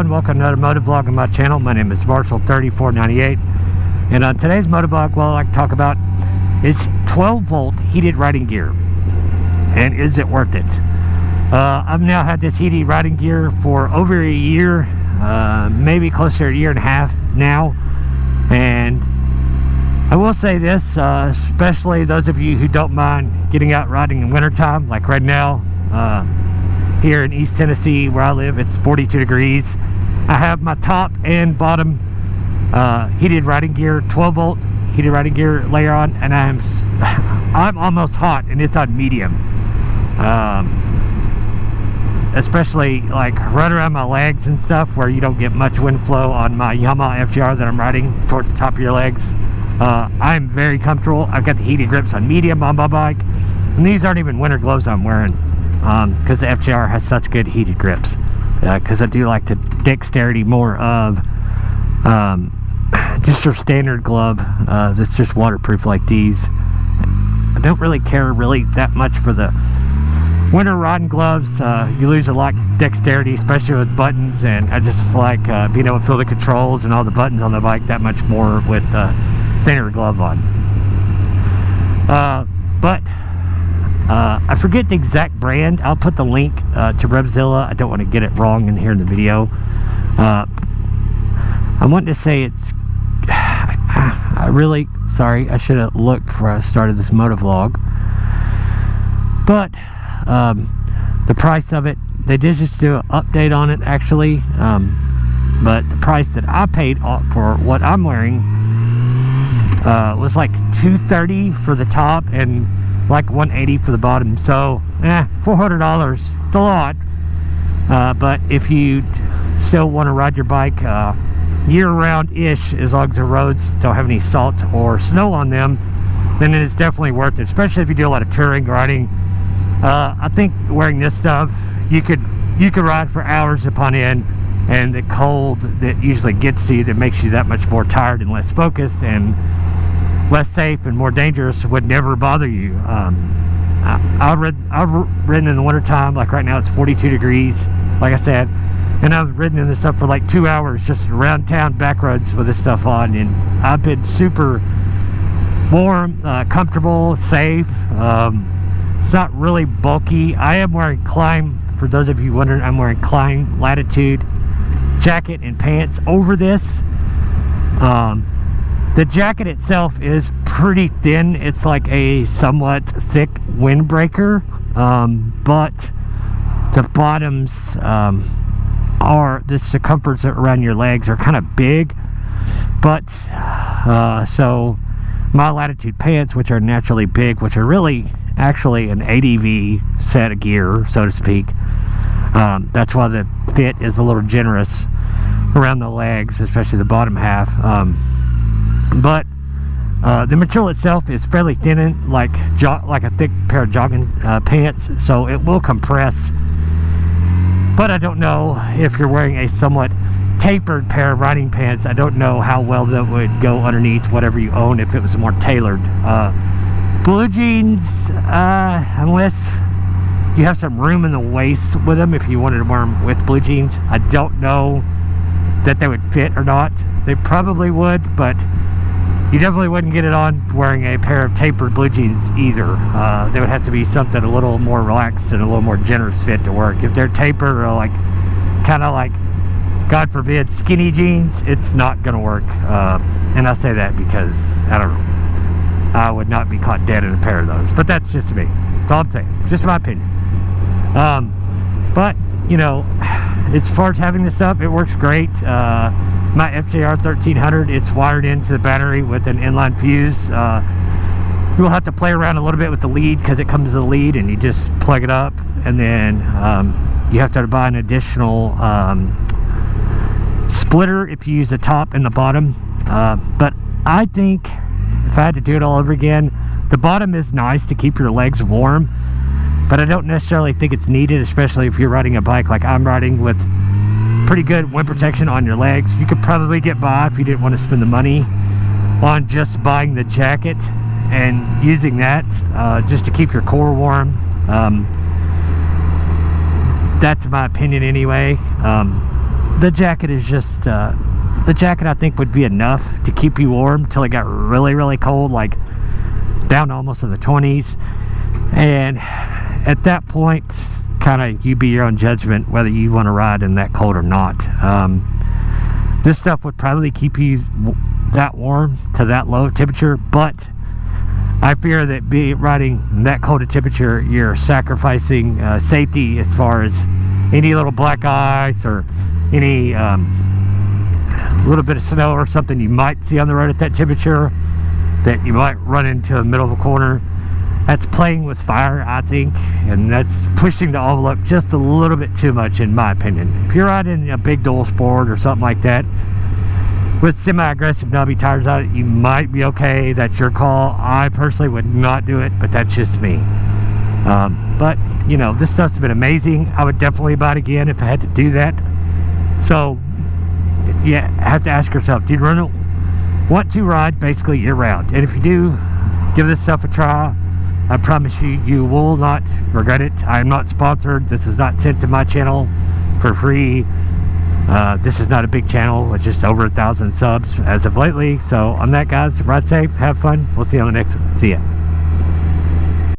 everyone, welcome to another motovlog on my channel. My name is Marshall3498, and on today's motovlog, what I like to talk about is 12 volt heated riding gear, and is it worth it? I've now had this heated riding gear for over a year, maybe closer to a year and a half now, and I will say this, especially those of you who don't mind getting out riding in wintertime, like right now. Here in East Tennessee where I live, it's 42 degrees. I have my top and bottom heated riding gear, 12 volt heated riding gear layer on, and I'm almost hot, and it's on medium. Especially like right around my legs and stuff, where you don't get much wind flow on my Yamaha FTR that I'm riding towards the top of your legs. I'm very comfortable. I've got the heated grips on medium on my bike, and these aren't even winter gloves I'm wearing, because the FTR has such good heated grips, because I do like the dexterity more of just your standard glove that's just waterproof like these. I don't really care that much for the winter riding gloves. You lose a lot of dexterity, especially with buttons, and I just like being able to feel the controls and all the buttons on the bike that much more with thinner glove on. I forget the exact brand. I'll put the link to Revzilla. I don't want to get it wrong in here in the video. I want to say it's sorry, I should have looked before I started this motovlog, but the price of it, they did just do an update on it actually, but the price that I paid for what I'm wearing was like $230 for the top and like $180 for the bottom. So $400, it's a lot, but if you still want to ride your bike year-round ish, as long as the roads don't have any salt or snow on them, then it is definitely worth it, especially if you do a lot of touring riding. I think wearing this stuff, you could ride for hours upon end, and the cold that usually gets to you, that makes you that much more tired and less focused and less safe and more dangerous, would never bother you. I've ridden in the wintertime, like right now it's 42 degrees, like I said, and I've ridden in this stuff for like 2 hours just around town back roads with this stuff on, and I've been super warm, comfortable, safe. It's not really bulky. I am wearing Climb, for those of you wondering, I'm wearing Climb Latitude jacket and pants over this. The jacket itself is pretty thin. It's like a somewhat thick windbreaker, but the bottoms the circumference around your legs are kind of big. But so my Latitude pants, which are naturally big, which are really actually an ADV set of gear, so to speak, that's why the fit is a little generous around the legs, especially the bottom half. But the material itself is fairly thin, like a thick pair of jogging pants, so it will compress. But I don't know if you're wearing a somewhat tapered pair of riding pants, I don't know how well that would go underneath whatever you own if it was more tailored. Blue jeans, unless you have some room in the waist with them, if you wanted to wear them with blue jeans, I don't know that they would fit or not. They probably would, but you definitely wouldn't get it on wearing a pair of tapered blue jeans either. They would have to be something a little more relaxed and a little more generous fit to work. If they're tapered or like kind of like, God forbid, skinny jeans, it's not gonna work. And I say that because I don't know, I would not be caught dead in a pair of those, but that's just me. That's all I'm saying, just my opinion. But you know, as far as having this stuff, it works great. My FTR 1300, it's wired into the battery with an inline fuse. You'll have to play around a little bit with the lead, because it comes to the lead and you just plug it up, and then you have to buy an additional splitter if you use the top and the bottom. But I think if I had to do it all over again, the bottom is nice to keep your legs warm, but I don't necessarily think it's needed, especially if you're riding a bike like I'm riding with pretty good wind protection on your legs. You could probably get by if you didn't want to spend the money on just buying the jacket and using that just to keep your core warm. That's my opinion anyway. the jacket is just the jacket I think would be enough to keep you warm till it got really cold, like down almost to the 20s. And at that point, kind of you be your own judgment whether you want to ride in that cold or not. This stuff would probably keep you that warm to that low temperature, but I fear that riding that cold a temperature, you're sacrificing safety as far as any little black ice or any little bit of snow or something you might see on the road at that temperature that you might run into the middle of a corner. That's playing with fire, I think, and that's pushing the envelope just a little bit too much, in my opinion. If you're riding a big dual sport or something like that with semi-aggressive knobby tires on it, you might be okay. That's your call. I personally would not do it, but that's just me. But you know, this stuff's been amazing. I would definitely buy it again if I had to do that. So yeah, have to ask yourself, do you want to ride basically year round? And if you do, give this stuff a try. I promise you, you will not regret it. I am not sponsored. This is not sent to my channel for free. This is not a big channel with just over 1,000 subs as of lately. So on that, guys, ride safe, have fun. We'll see you on the next one. See ya.